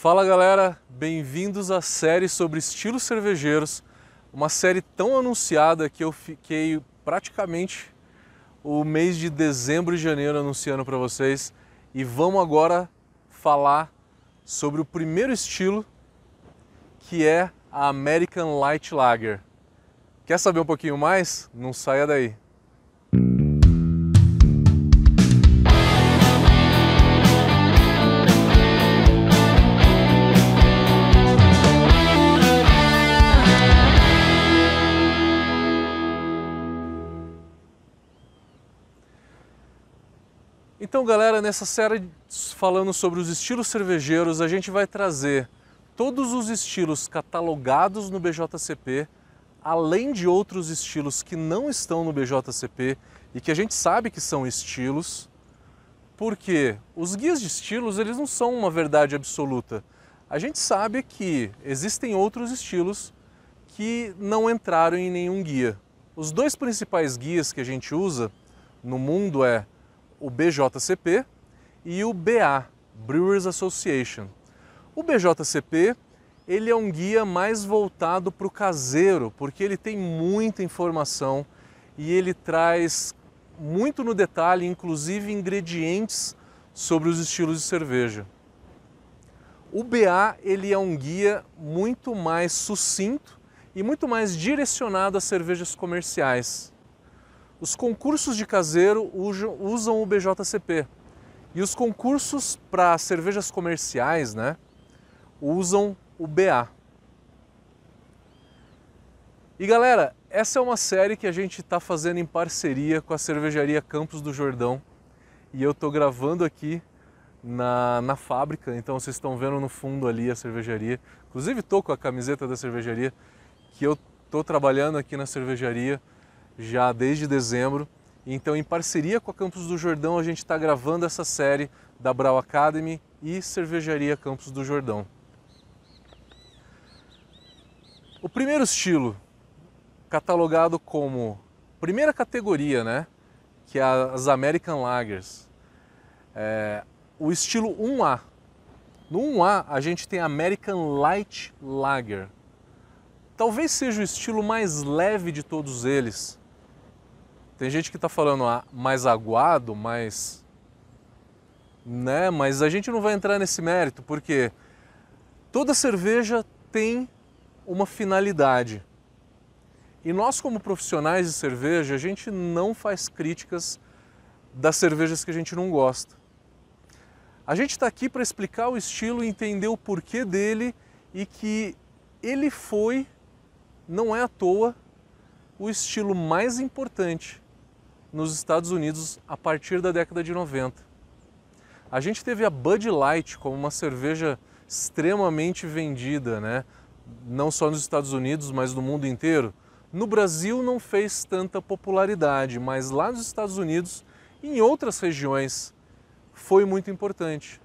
Fala galera, bem-vindos à série sobre estilos cervejeiros, uma série tão anunciada que eu fiquei praticamente o mês de dezembro e janeiro anunciando para vocês, e vamos agora falar sobre o primeiro estilo, que é a American Light Lager. Quer saber um pouquinho mais? Não saia daí! Então galera, nessa série falando sobre os estilos cervejeiros, a gente vai trazer todos os estilos catalogados no BJCP, além de outros estilos que não estão no BJCP e que a gente sabe que são estilos, porque os guias de estilos eles não são uma verdade absoluta. A gente sabe que existem outros estilos que não entraram em nenhum guia. Os dois principais guias que a gente usa no mundo é o BJCP e o BA, Brewers Association. O BJCP ele é um guia mais voltado para o caseiro, porque ele tem muita informação e ele traz muito no detalhe, inclusive ingredientes sobre os estilos de cerveja. O BA ele é um guia muito mais sucinto e muito mais direcionado a cervejas comerciais. Os concursos de caseiro usam o BJCP e os concursos para cervejas comerciais, usam o BA. E galera, essa é uma série que a gente está fazendo em parceria com a cervejaria Campos do Jordão e eu estou gravando aqui na fábrica, então vocês estão vendo no fundo ali a cervejaria. Inclusive estou com a camiseta da cervejaria, que eu estou trabalhando aqui na cervejaria já desde dezembro. Então, em parceria com a Campos do Jordão, a gente está gravando essa série da Brau Academy e Cervejaria Campos do Jordão. O primeiro estilo, catalogado como primeira categoria, que é as American Lagers, é o estilo 1A. No 1A, a gente tem a American Light Lager. Talvez seja o estilo mais leve de todos eles. Tem gente que está falando mais aguado, mas a gente não vai entrar nesse mérito, porque toda cerveja tem uma finalidade. E nós, como profissionais de cerveja, a gente não faz críticas das cervejas que a gente não gosta. A gente está aqui para explicar o estilo e entender o porquê dele e que ele foi, não é à toa, o estilo mais importante nos Estados Unidos a partir da década de 90. A gente teve a Bud Light como uma cerveja extremamente vendida, não só nos Estados Unidos, mas no mundo inteiro. No Brasil não fez tanta popularidade, mas lá nos Estados Unidos e em outras regiões foi muito importante.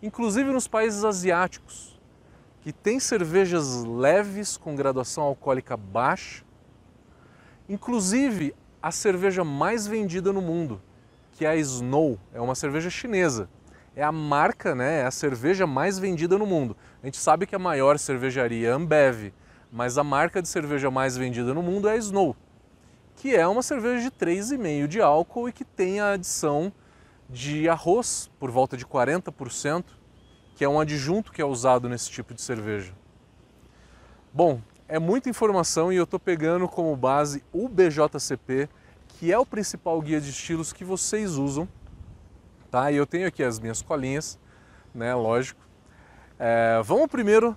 Inclusive nos países asiáticos, que tem cervejas leves com graduação alcoólica baixa, inclusive a cerveja mais vendida no mundo, que é a Snow, é uma cerveja chinesa. É a marca, é a cerveja mais vendida no mundo. A gente sabe que a maior cervejaria é a Ambev, mas a marca de cerveja mais vendida no mundo é a Snow, que é uma cerveja de 3,5% de álcool e que tem a adição de arroz, por volta de 40%, que é um adjunto que é usado nesse tipo de cerveja. Bom, é muita informação e eu estou pegando como base o BJCP, que é o principal guia de estilos que vocês usam, tá? E eu tenho aqui as minhas colinhas, lógico. Vamos primeiro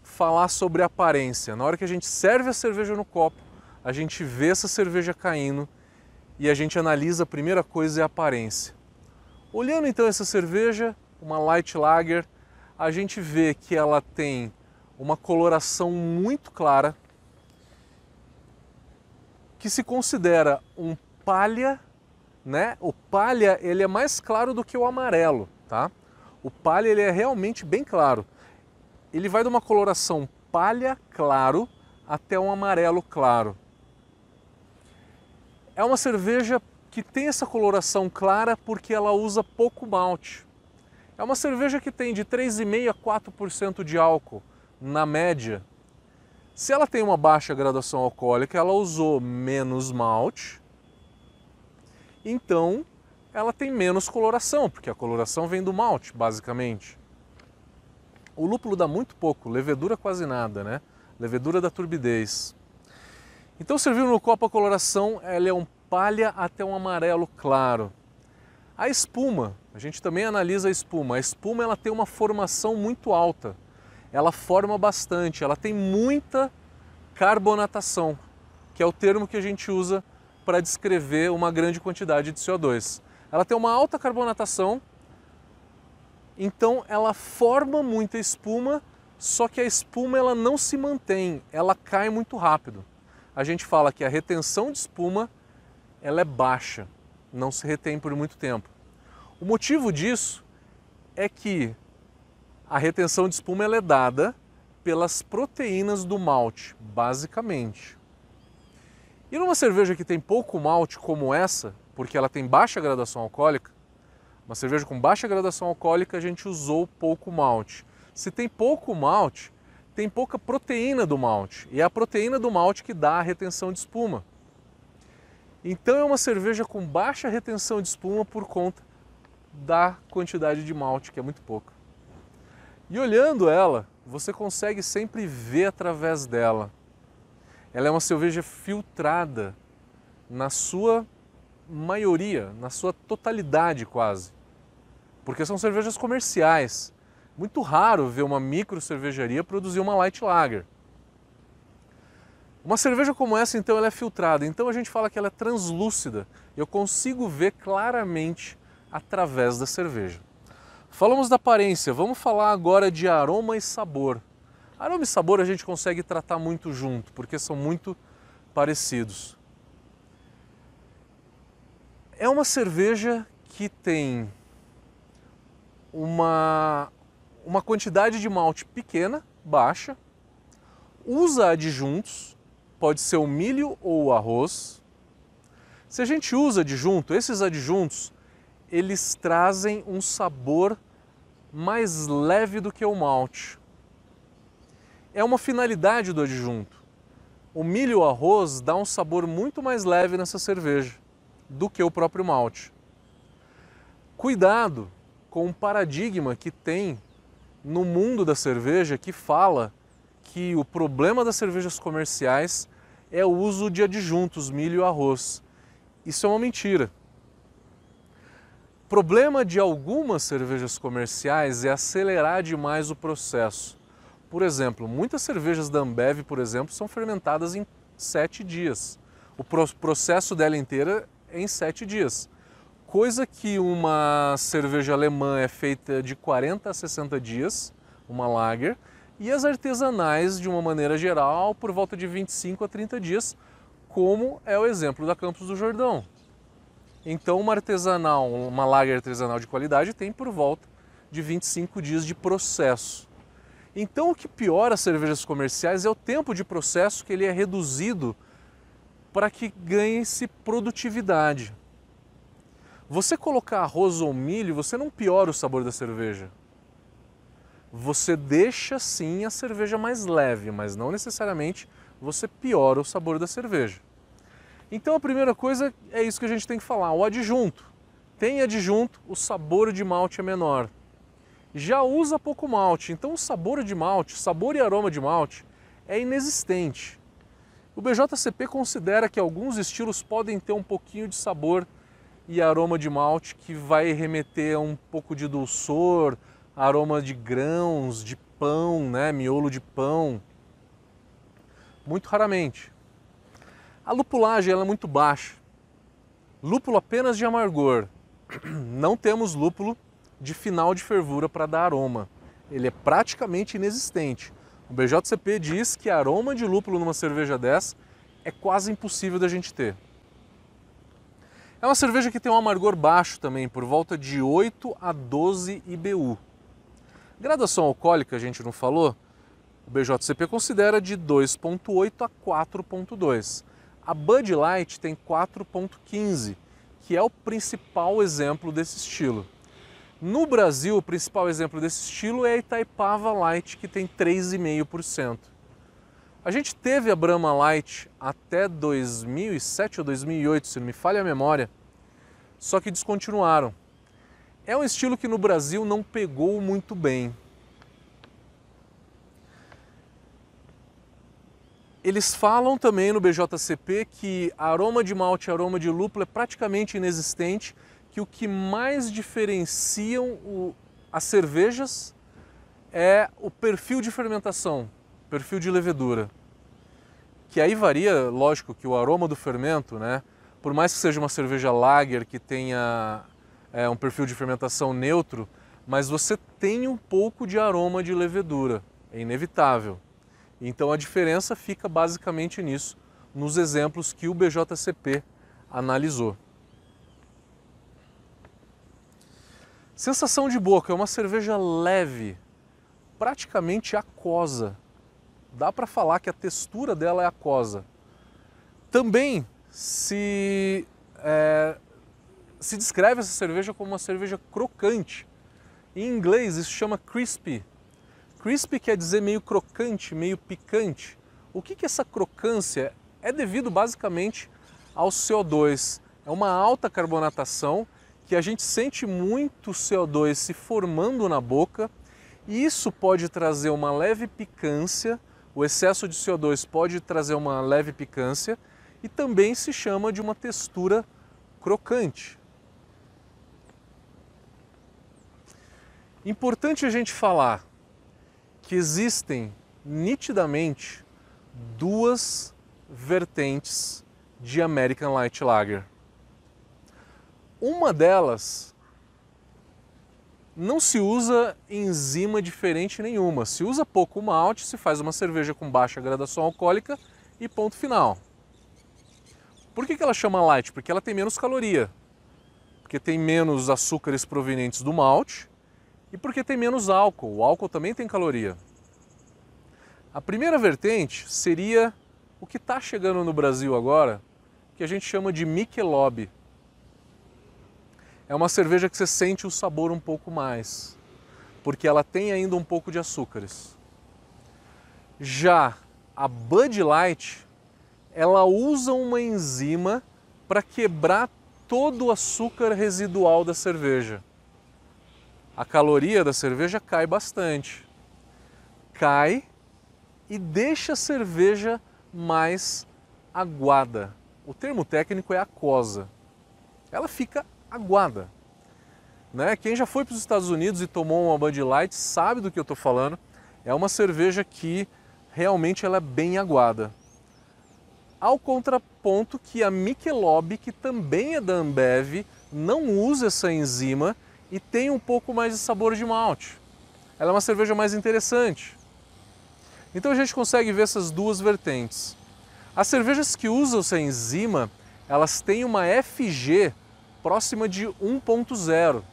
falar sobre a aparência. Na hora que a gente serve a cerveja no copo, a gente vê essa cerveja caindo e a gente analisa, a primeira coisa é a aparência. Olhando então essa cerveja, uma Light Lager, a gente vê que ela tem uma coloração muito clara, que se considera um palha, O palha ele é mais claro do que o amarelo, tá? O palha ele é realmente bem claro. Ele vai de uma coloração palha claro até um amarelo claro. É uma cerveja que tem essa coloração clara porque ela usa pouco malte. É uma cerveja que tem de 3,5% a 4% de álcool, na média. Se ela tem uma baixa graduação alcoólica, ela usou menos malte, então ela tem menos coloração, porque a coloração vem do malte, basicamente. O lúpulo dá muito pouco, levedura quase nada, né? Levedura da turbidez. Então, servindo no copo, a coloração ela é um palha até um amarelo claro. A espuma, a gente também analisa a espuma. A espuma ela tem uma formação muito alta. Ela forma bastante, ela tem muita carbonatação, que é o termo que a gente usa para descrever uma grande quantidade de CO2. Ela tem uma alta carbonatação, então ela forma muita espuma, só que a espuma ela não se mantém, ela cai muito rápido. A gente fala que a retenção de espuma ela é baixa, não se retém por muito tempo. O motivo disso é que a retenção de espuma ela é dada pelas proteínas do malte, basicamente. E numa cerveja que tem pouco malte como essa, porque ela tem baixa graduação alcoólica, uma cerveja com baixa graduação alcoólica a gente usou pouco malte. Se tem pouco malte, tem pouca proteína do malte, e é a proteína do malte que dá a retenção de espuma. Então é uma cerveja com baixa retenção de espuma por conta da quantidade de malte, que é muito pouca. E olhando ela, você consegue sempre ver através dela. Ela é uma cerveja filtrada na sua maioria, na sua totalidade quase. Porque são cervejas comerciais. Muito raro ver uma micro cervejaria produzir uma light lager. Uma cerveja como essa, então, ela é filtrada. Então a gente fala que ela é translúcida. Eu consigo ver claramente através da cerveja. Falamos da aparência, vamos falar agora de aroma e sabor. Aroma e sabor a gente consegue tratar muito junto, porque são muito parecidos. É uma cerveja que tem uma quantidade de malte pequena, baixa, usa adjuntos, pode ser o milho ou o arroz. Se a gente usa adjunto, esses adjuntos, eles trazem um sabor mais leve do que o malte. É uma finalidade do adjunto. O milho e o arroz dá um sabor muito mais leve nessa cerveja do que o próprio malte. Cuidado com o paradigma que tem no mundo da cerveja que fala que o problema das cervejas comerciais é o uso de adjuntos, milho e arroz. Isso é uma mentira. O problema de algumas cervejas comerciais é acelerar demais o processo. Por exemplo, muitas cervejas da Ambev, por exemplo, são fermentadas em 7 dias. O processo dela inteira é em 7 dias. Coisa que uma cerveja alemã é feita de 40 a 60 dias, uma lager, e as artesanais, de uma maneira geral, por volta de 25 a 30 dias, como é o exemplo da Campos do Jordão. Então uma artesanal, uma lager artesanal de qualidade tem por volta de 25 dias de processo. Então o que piora as cervejas comerciais é o tempo de processo, que ele é reduzido para que ganhe-se produtividade. Você colocar arroz ou milho, você não piora o sabor da cerveja. Você deixa sim a cerveja mais leve, mas não necessariamente você piora o sabor da cerveja. Então a primeira coisa é isso que a gente tem que falar, o adjunto. Tem adjunto, o sabor de malte é menor. Já usa pouco malte, então o sabor de malte, sabor e aroma de malte é inexistente. O BJCP considera que alguns estilos podem ter um pouquinho de sabor e aroma de malte que vai remeter a um pouco de dulçor, aroma de grãos, de pão, né, miolo de pão. Muito raramente. A lupulagem ela é muito baixa. Lúpulo apenas de amargor. Não temos lúpulo de final de fervura para dar aroma. Ele é praticamente inexistente. O BJCP diz que aroma de lúpulo numa cerveja dessa é quase impossível da gente ter. É uma cerveja que tem um amargor baixo também, por volta de 8 a 12 IBU. Graduação alcoólica, a gente não falou? O BJCP considera de 2,8 a 4,2. A Bud Light tem 4,15, que é o principal exemplo desse estilo. No Brasil, o principal exemplo desse estilo é a Itaipava Light, que tem 3,5%. A gente teve a Brahma Light até 2007 ou 2008, se não me falha a memória, só que descontinuaram. É um estilo que no Brasil não pegou muito bem. Eles falam também no BJCP que aroma de malte e aroma de lúpulo é praticamente inexistente, que o que mais diferenciam as cervejas é o perfil de fermentação, perfil de levedura. Que aí varia, lógico, que o aroma do fermento, né? Por mais que seja uma cerveja lager que tenha um perfil de fermentação neutro, mas você tem um pouco de aroma de levedura, é inevitável. Então a diferença fica basicamente nisso, nos exemplos que o BJCP analisou. Sensação de boca, é uma cerveja leve, praticamente aquosa. Dá para falar que a textura dela é aquosa. Também se descreve essa cerveja como uma cerveja crocante. Em inglês isso chama crispy. Crispy quer dizer meio crocante, meio picante. O que é essa crocância? É devido basicamente ao CO2. É uma alta carbonatação que a gente sente muito CO2 se formando na boca e isso pode trazer uma leve picância. O excesso de CO2 pode trazer uma leve picância e também se chama de uma textura crocante. Importante a gente falar que existem nitidamente duas vertentes de American Light Lager. Uma delas não se usa enzima diferente nenhuma, se usa pouco malte, se faz uma cerveja com baixa gradação alcoólica e ponto final. Por que ela chama light? Porque ela tem menos caloria, porque tem menos açúcares provenientes do malte e porque tem menos álcool. O álcool também tem caloria. A primeira vertente seria o que está chegando no Brasil agora, que a gente chama de Michelob. É uma cerveja que você sente o sabor um pouco mais, porque ela tem ainda um pouco de açúcares. Já a Bud Light, ela usa uma enzima para quebrar todo o açúcar residual da cerveja. A caloria da cerveja cai bastante. Cai e deixa a cerveja mais aguada. O termo técnico é aquosa. Ela fica aguada. Né? Quem já foi para os Estados Unidos e tomou uma Bud Light sabe do que eu estou falando. É uma cerveja que realmente ela é bem aguada. Ao contraponto que a Michelob, que também é da Ambev, não usa essa enzima e tem um pouco mais de sabor de malte. Ela é uma cerveja mais interessante. Então a gente consegue ver essas duas vertentes. As cervejas que usam essa enzima, elas têm uma FG próxima de 1.0,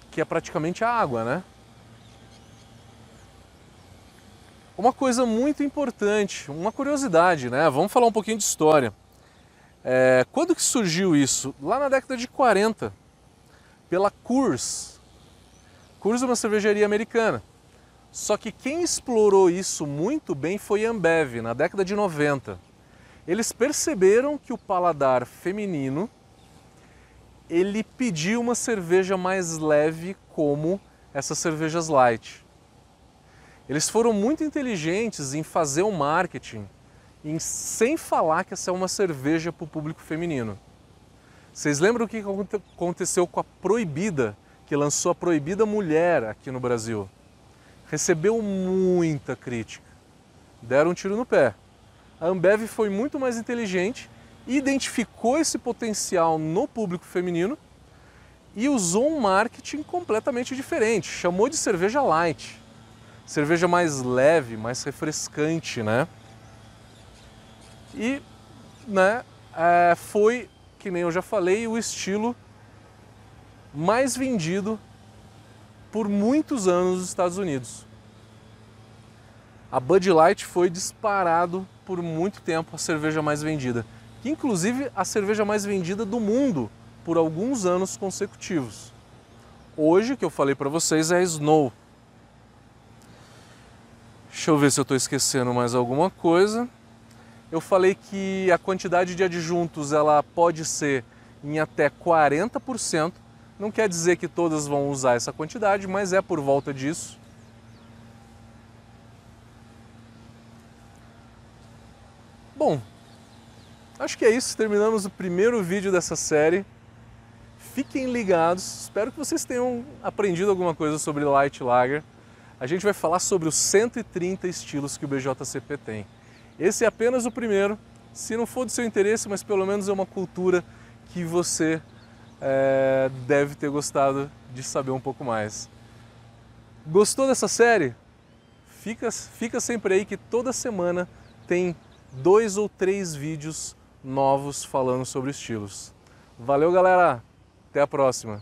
que é praticamente a água, né? Uma coisa muito importante, uma curiosidade, né? Vamos falar um pouquinho de história. Quando que surgiu isso? Lá na década de 40, pela Coors. Coors é uma cervejaria americana. Só que quem explorou isso muito bem foi a Ambev, na década de 90. Eles perceberam que o paladar feminino, ele pediu uma cerveja mais leve como essas cervejas light. Eles foram muito inteligentes em fazer um marketing, sem falar que essa é uma cerveja para o público feminino. Vocês lembram o que aconteceu com a Proibida, que lançou a Proibida Mulher aqui no Brasil? Recebeu muita crítica, deram um tiro no pé. A Ambev foi muito mais inteligente, identificou esse potencial no público feminino e usou um marketing completamente diferente, chamou de cerveja light, cerveja mais leve, mais refrescante, né? E foi, que nem eu já falei, o estilo mais vendido por muitos anos nos Estados Unidos. A Bud Light foi disparado por muito tempo a cerveja mais vendida. Que inclusive a cerveja mais vendida do mundo por alguns anos consecutivos. Hoje, o que eu falei para vocês é a Snow. Deixa eu ver se eu estou esquecendo mais alguma coisa. Eu falei que a quantidade de adjuntos ela pode ser em até 40%. Não quer dizer que todas vão usar essa quantidade, mas é por volta disso. Bom, acho que é isso. Terminamos o primeiro vídeo dessa série. Fiquem ligados. Espero que vocês tenham aprendido alguma coisa sobre Light Lager. A gente vai falar sobre os 130 estilos que o BJCP tem. Esse é apenas o primeiro. Se não for do seu interesse, mas pelo menos é uma cultura que você deve ter gostado de saber um pouco mais. Gostou dessa série? Fica sempre aí que toda semana tem 2 ou 3 vídeos novos falando sobre estilos. Valeu, galera! Até a próxima!